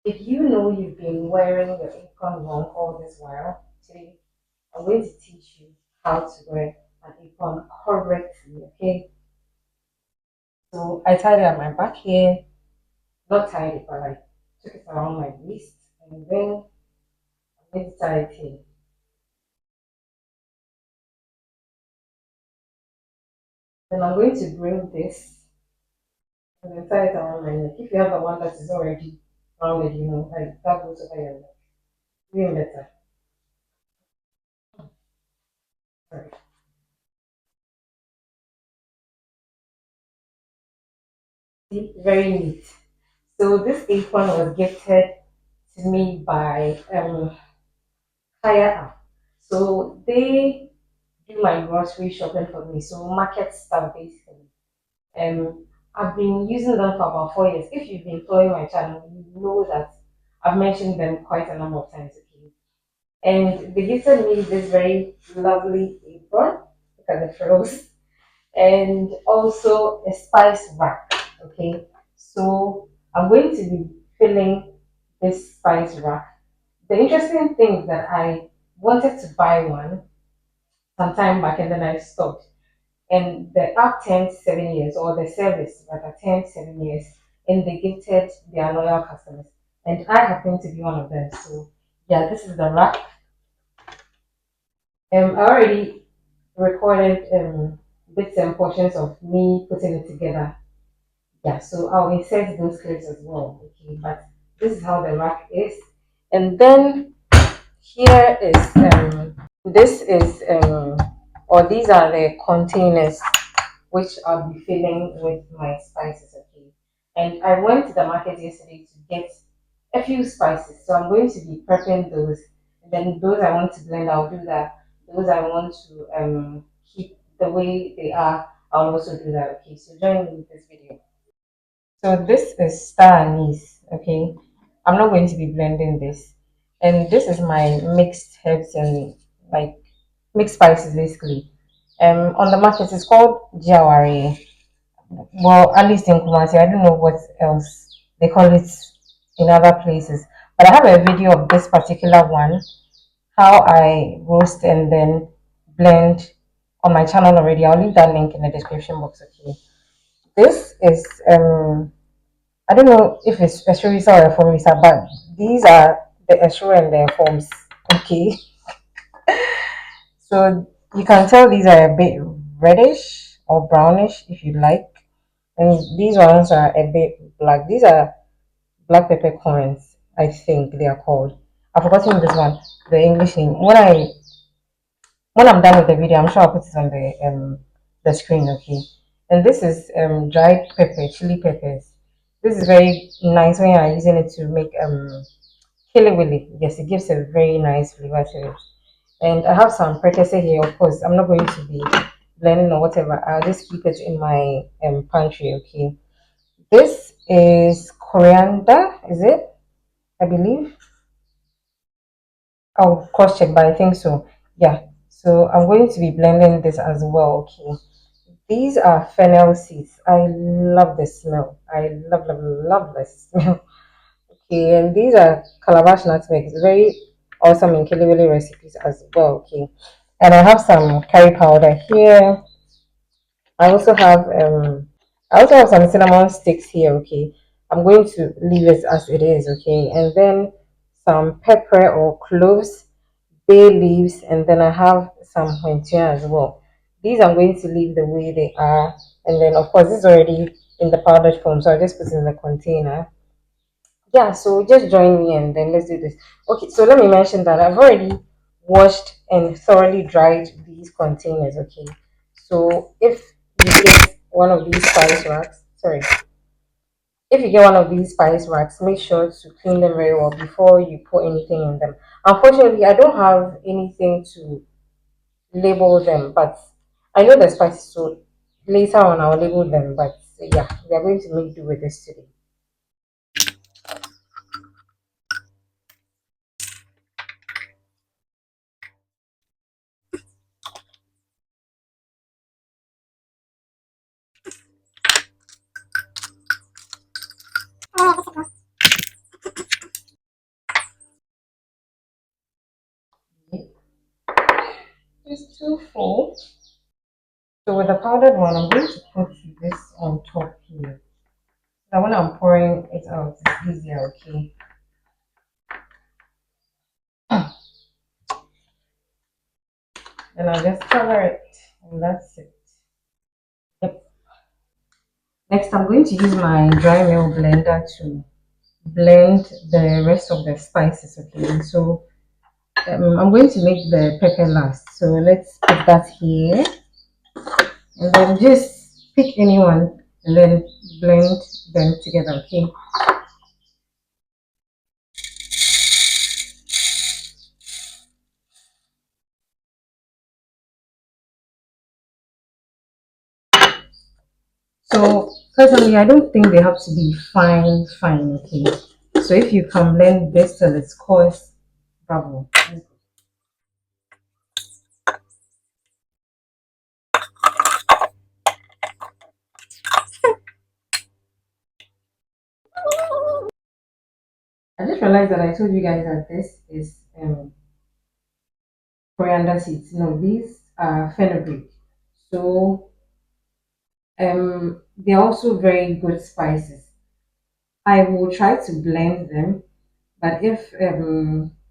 If you know you've been wearing your apron wrong all this while, today I'm going to teach you how to wear an apron correctly, okay? So I tied it at my back here, not tied it, but I took it around my waist, and then I'm going to tie it here. Then I'm going to bring this and then tie it around my neck. If you have the one that is already rounded, like that goes over your neck. Even better. Sorry. See, very neat. So this apron was gifted to me by Kaya app. So they do my grocery shopping for me. So market stuff basically. I've been using them for about 4 years. If you've been following my channel, you know that I've mentioned them quite a number of times. Okay. And they gifted me this very lovely apron. Look at the frills. And also a spice rack. Okay. So I'm going to be filling this spice rack. The interesting thing is that I wanted to buy one some time back and then I stopped. And the app turned 7 years, or the service rather turned 7 years, and they gifted their loyal customers. And I happen to be one of them. So yeah, this is the rack. I already recorded bits and portions of me putting it together. Yeah, so I'll insert those clips as well. Okay, but this is how the rack is. And then here is this is or these are the containers which I'll be filling with my spices. Okay, and I went to the market yesterday to get a few spices, so I'm going to be prepping those. And then those I want to blend, I'll do that. Those I want to keep the way they are, I'll also do that. Okay, so join me with this video. So this is star anise. Okay, I'm not going to be blending this, and this is my mixed herbs and like mixed spices basically. On the market it's called jawari. Well, at least in Kumasi, I don't know what else they call it in other places. But I have a video of this particular one, how I roast and then blend on my channel already. I'll leave that link in the description box. Okay. This is I don't know if it's Eshrisa or Efomisa, but these are the Eshru and the forms. Okay. So you can tell these are a bit reddish or brownish if you like. And these ones are a bit black. These are black peppercorns, I think they are called. I've forgotten this one, the English name. When I'm done with the video, I'm sure I'll put it on the screen, okay? And this is dried pepper, chili peppers. This is very nice when you're using it to make chili willy. Yes, it gives a very nice flavor to it. And I have some precursor here, of course. I'm not going to be blending or whatever. I'll just keep it in my pantry, okay? This is coriander, is it? I believe. I'll cross check, but I think so. Yeah. So I'm going to be blending this as well. Okay. These are fennel seeds. I love the smell. I love the smell. Okay, and these are calabash nutmegs. Very awesome in kilibili recipes as well. Okay, and I have some curry powder here. I also have some cinnamon sticks here. Okay, I'm going to leave it as it is. Okay, and then some pepper or cloves, bay leaves, and then I have some hentia as well. These I'm going to leave the way they are, and then of course this is already in the powdered form, so I just put it in the container. Yeah, so just join me and then let's do this. Okay, so let me mention that I've already washed and thoroughly dried these containers. Okay, so you get one of these spice racks, sorry, if you get one of these spice racks, make sure to clean them very well before you put anything in them. Unfortunately, I don't have anything to label them, but I know the spices, so later on I'll label them. But yeah, we are going to make do with this today. is too full. So with the powdered one, I'm going to put this on top here. Now when I'm pouring it out, it's easier, okay? And I'll just cover it, and that's it. Yep. Next, I'm going to use my dry mill blender to blend the rest of the spices, okay? So I'm going to make the pepper last. So let's put that here, and then just pick anyone and then blend them together, okay? So personally, I don't think they have to be fine, fine, okay? So if you can blend this till it's coarse, bravo. I just realized that I told you guys that this is coriander seeds. No, these are fenugreek. So they're also very good spices. I will try to blend them, but if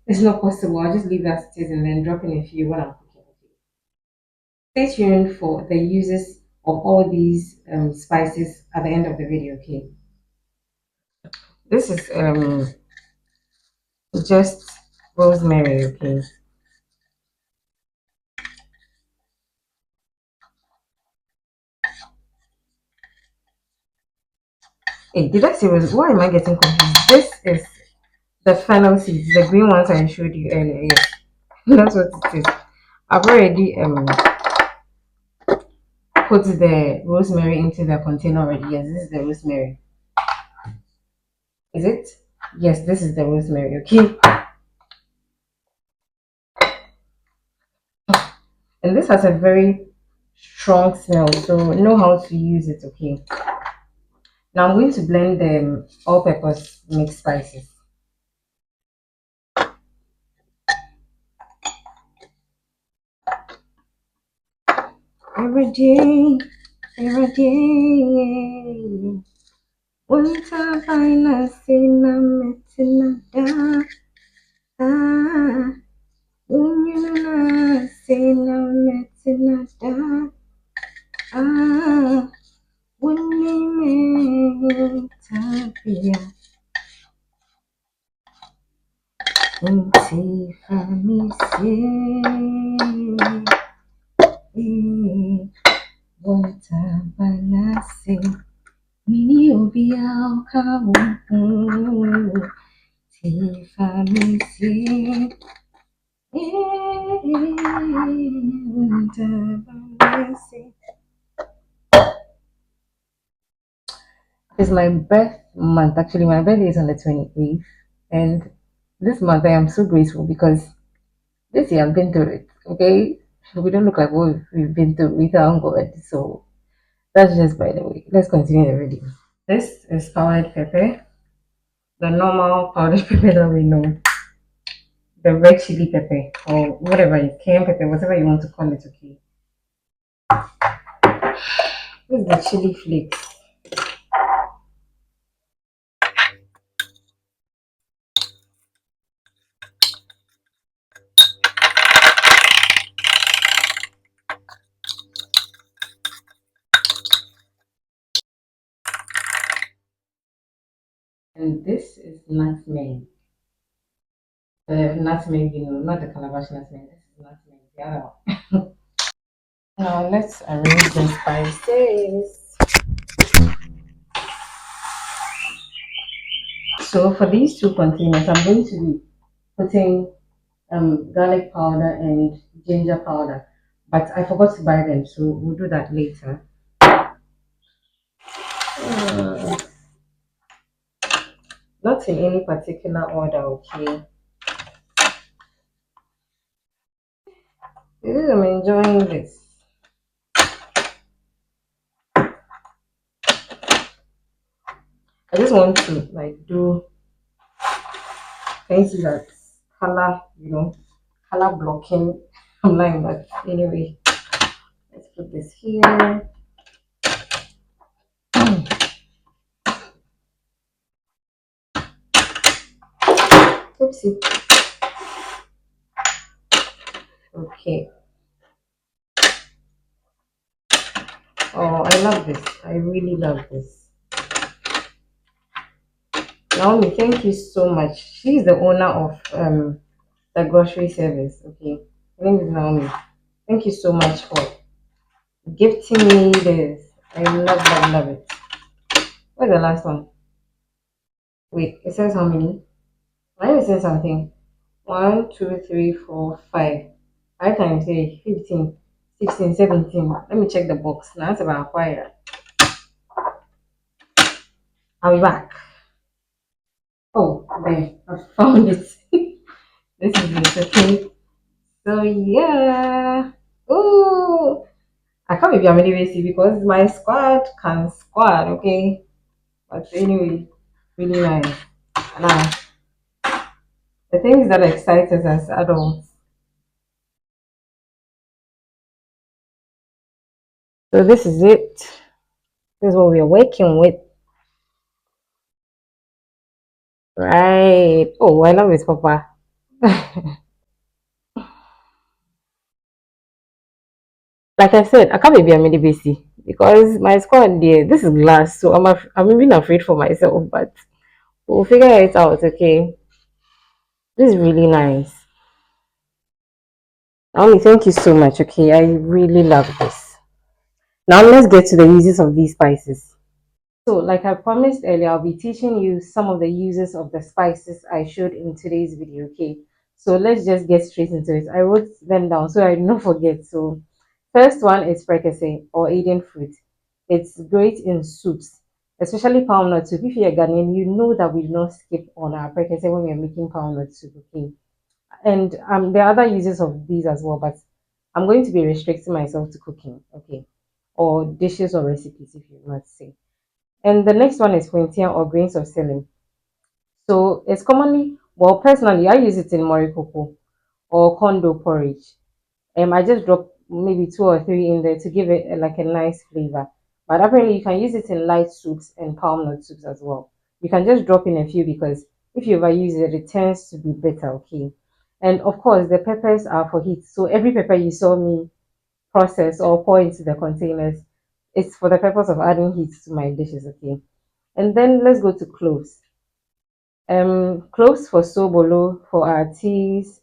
it's not possible, I'll just leave that as it is and then drop in a few when I'm cooking. Stay tuned for the uses of all these spices at the end of the video, okay? This is just rosemary, okay? Hey, did I say why am I getting confused? This is the fennel seeds, the green ones I showed you earlier. Yes, that's what it is. I've already put the rosemary into the container already. Yes, this is the rosemary. Is it? Yes, this is the rosemary, okay? And this has a very strong smell, so know how to use it, okay? Now I'm going to blend the all-purpose mixed spices. Every day, every day. One time I see na metina da. Unyana say na metina da. Ah, wuni me tapia. Unti fami say. One time I say. Mini obia kawo. Tifami say. It's my birth month. Actually, my birthday is on the 28th. And this month I am so grateful because this year I've been through it. Okay? We don't look like what we've been through with our God. So that's just by the way. Let's continue the video. This is powdered pepper, the normal powdered pepper that we know, the red chili pepper, or whatever, cayenne pepper, whatever you want to call it, okay? This is the chili flakes. And this is nutmeg. The nutmeg, not the calabash nutmeg. This is nutmeg, the other one. Now let's arrange the spices. So for these two containers, I'm going to be putting garlic powder and ginger powder, but I forgot to buy them, so we'll do that later. Uh, Not in any particular order, okay? I'm enjoying this. I just want to like do, can you see that color, color blocking I'm lying, but anyway, let's put this here. Oopsie. Okay. Oh, I love this. I really love this. Naomi, thank you so much. She's the owner of the grocery service. Okay. Her name is Naomi. Thank you so much for gifting me this. I love, love, love it. Where's the last one? Wait, it says how many? Why am I saying something? One, two, three, four, five. Five times three, 15, 16, 17. Let me check the box. Now that's about acquired. I'll be back. Oh, there. I found it. This is it, okay? So, yeah. Oh, I can't be a mini because my squad can squad, okay? But anyway, really nice. Now, the things that excite us as adults. So, this is it. This is what we are working with. Right. Oh, I love it, Papa. Like I said, I can't be a mini BC because my squad there, this is glass, so I'm even afraid for myself, but we'll figure it out, okay? This is really nice. Naomi, thank you so much, okay? I really love this. Now let's get to the uses of these spices. So, like I promised earlier, I'll be teaching you some of the uses of the spices I showed in today's video, okay? So let's just get straight into it. I wrote them down so I don't forget. So, first one is prekese or Asian fruit. It's great in soups, especially palm nut soup. If you're Ghanaian, you know that we do not skip on our prekese when we're making palm nut soup, okay? And there are other uses of these as well, but I'm going to be restricting myself to cooking, okay? Or dishes or recipes, if you must say. And the next one is quintia or grains of psyllium. So it's commonly, well, personally, I use it in morikoko or condo porridge. I just drop maybe two or three in there to give it like a nice flavor. But apparently, you can use it in light soups and palm nut soups as well. You can just drop in a few because if you overuse it, it tends to be better. Okay. And of course, the peppers are for heat. So every pepper you saw me process or pour into the containers, it's for the purpose of adding heat to my dishes. Okay. And then let's go to cloves. Cloves for sobolo, for our teas,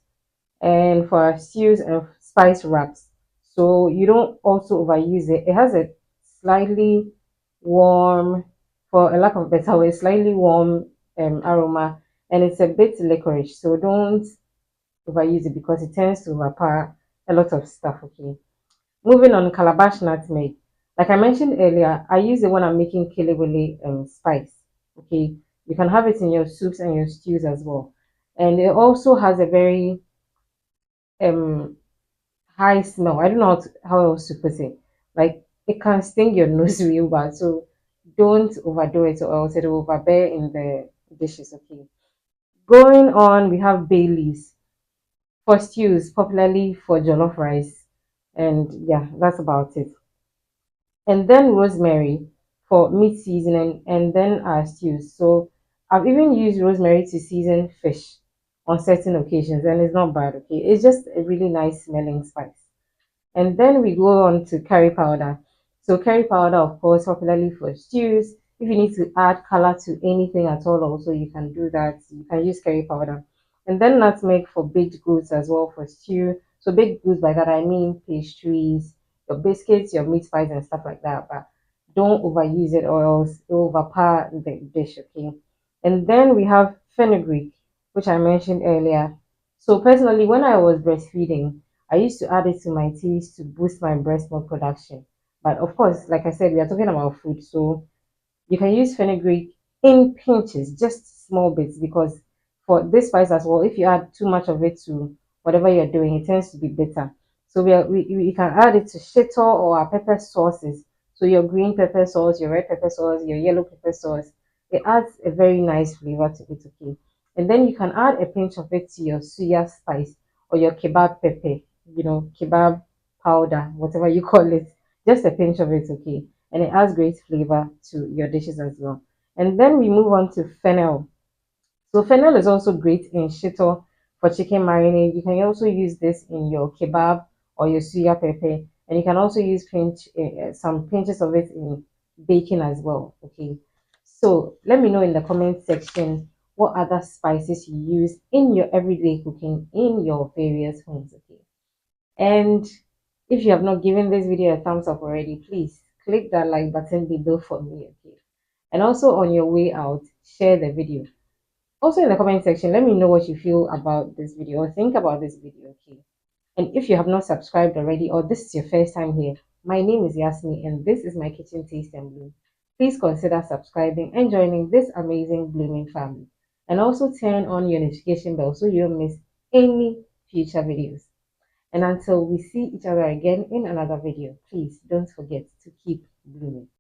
and for our stews and spice wraps. So you don't also overuse it. It has a slightly warm, for a lack of better way, slightly warm aroma, and it's a bit licorice. So don't overuse it because it tends to overpower a lot of stuff. Okay. Moving on, calabash nutmeg. Like I mentioned earlier, I use it when I'm making kelewele spice. Okay, you can have it in your soups and your stews as well. And it also has a very um high smell. I don't know how else to put it. Like it can sting your nose real bad. So don't overdo it or else it will overbear in the dishes. Okay. Going on, we have bay leaves for stews, popularly for jollof rice. And yeah, that's about it. And then rosemary for meat seasoning, and then our stews. So I've even used rosemary to season fish on certain occasions, and it's not bad. Okay, it's just a really nice smelling spice. And then we go on to curry powder. So curry powder, of course, popularly for stews. If you need to add color to anything at all, also you can do that. You can use curry powder. And then nutmeg for baked goods as well for stew. So baked goods, by that I mean pastries, your biscuits, your meat pies and stuff like that. But don't overuse it or else it will overpower the dish, okay? And then we have fenugreek, which I mentioned earlier. So personally, when I was breastfeeding, I used to add it to my teas to boost my breast milk production. But of course, like I said, we are talking about food, so you can use fenugreek in pinches, just small bits, because for this spice as well, if you add too much of it to whatever you're doing, it tends to be bitter. So we can add it to shito or our pepper sauces. So your green pepper sauce, your red pepper sauce, your yellow pepper sauce, it adds a very nice flavor to it, okay? And then you can add a pinch of it to your suya spice or your kebab pepper. kebab powder, whatever you call it, just a pinch of it, okay? And it adds great flavor to your dishes as well. And then we move on to fennel. So fennel is also great in shito for chicken marinade. You can also use this in your kebab or your suya pepper, and you can also use some pinches of it in baking as well. Okay, so let me know in the comment section what other spices you use in your everyday cooking in your various homes. Okay, and if you have not given this video a thumbs up already, please click that like button below for me. Okay, and also on your way out, share the video. Also in the comment section, let me know what you feel about this video or think about this video, okay? And if you have not subscribed already or this is your first time here, my name is Yasmi and this is my kitchen taste and bloom. Please consider subscribing and joining this amazing blooming family. And also turn on your notification bell so you don't miss any future videos. And until we see each other again in another video, please don't forget to keep blooming.